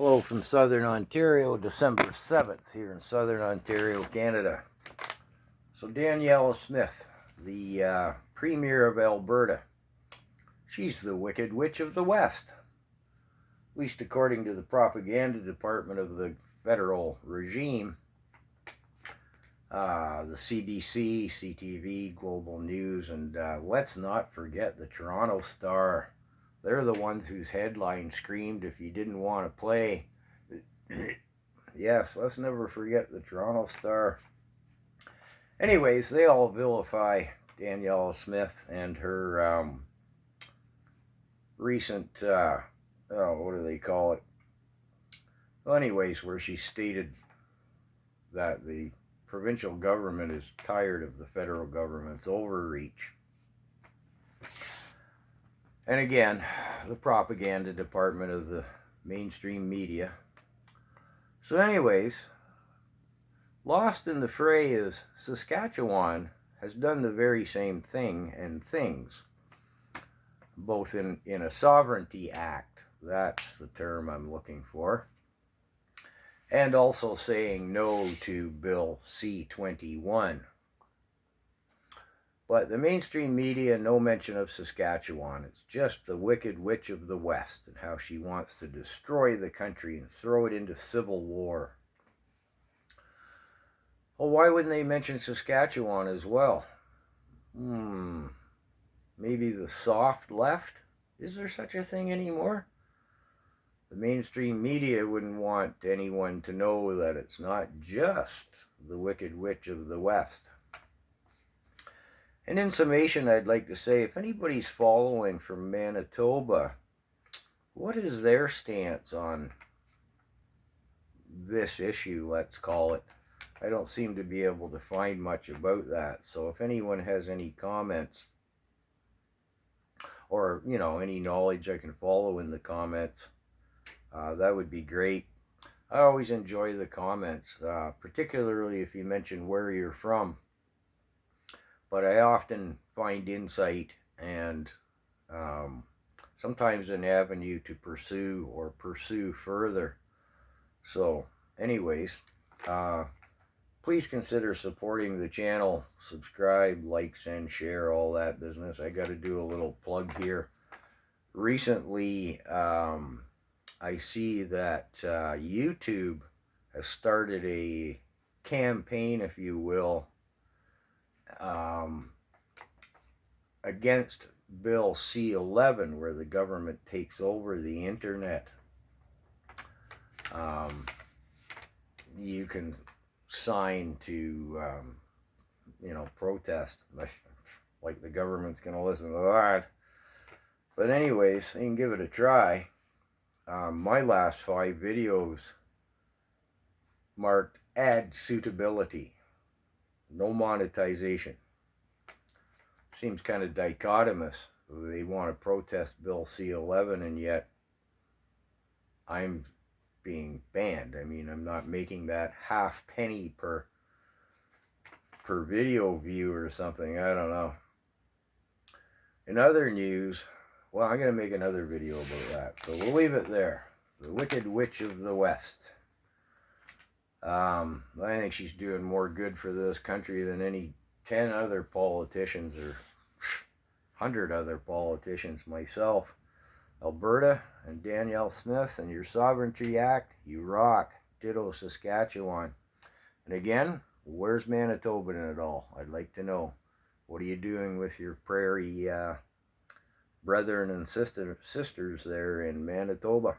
Hello from Southern Ontario, December 7th here in Southern Ontario, Canada. So Danielle Smith, the Premier of Alberta, she's the Wicked Witch of the West, at least according to the propaganda department of the federal regime. The CBC, CTV, Global News, and let's not forget the Toronto Star. They're the ones whose headline screamed, if you didn't want to play. Yes, let's never forget the Toronto Star. Anyways, they all vilify Danielle Smith and her recent, what do they call it? Well, anyways, where she stated that the provincial government is tired of the federal government's overreach. And again, the propaganda department of the mainstream media. So anyways, lost in the fray is Saskatchewan has done the very same thing and things, both in a sovereignty act, that's the term I'm looking for, and also saying no to Bill C-21. But the mainstream media, no mention of Saskatchewan. It's just the Wicked Witch of the West and how she wants to destroy the country and throw it into civil war. Well, why wouldn't they mention Saskatchewan as well? Maybe the soft left? Is there such a thing anymore? The mainstream media wouldn't want anyone to know that it's not just the Wicked Witch of the West. And in summation, I'd like to say, if anybody's following from Manitoba, what is their stance on this issue, let's call it? I don't seem to be able to find much about that. So if anyone has any comments or, any knowledge I can follow in the comments, that would be great. I always enjoy the comments, particularly if you mention where you're from. But I often find insight and sometimes an avenue to pursue further. So anyways, please consider supporting the channel. Subscribe, like, and share, all that business. I got to do a little plug here. Recently, I see that YouTube has started a campaign, if you will, against Bill C-11, where the government takes over the internet. You can sign to, protest, like the government's going to listen to that. But anyways, you can give it a try. My last 5 videos marked ad suitability, no monetization. Seems kind of dichotomous. They want to protest Bill C-11 and yet I'm being banned. I mean, I'm not making that half penny per video view or something. I don't know. In other news, well, I'm going to make another video about that. So we'll leave it there. The Wicked Witch of the West. I think she's doing more good for this country than any 10 other politicians or 100 other politicians. Myself, Alberta, and Danielle Smith, and your Sovereignty Act, you rock. Ditto Saskatchewan. And again, where's Manitoba in it all? I'd like to know. What are you doing with your prairie brethren and sisters there in Manitoba?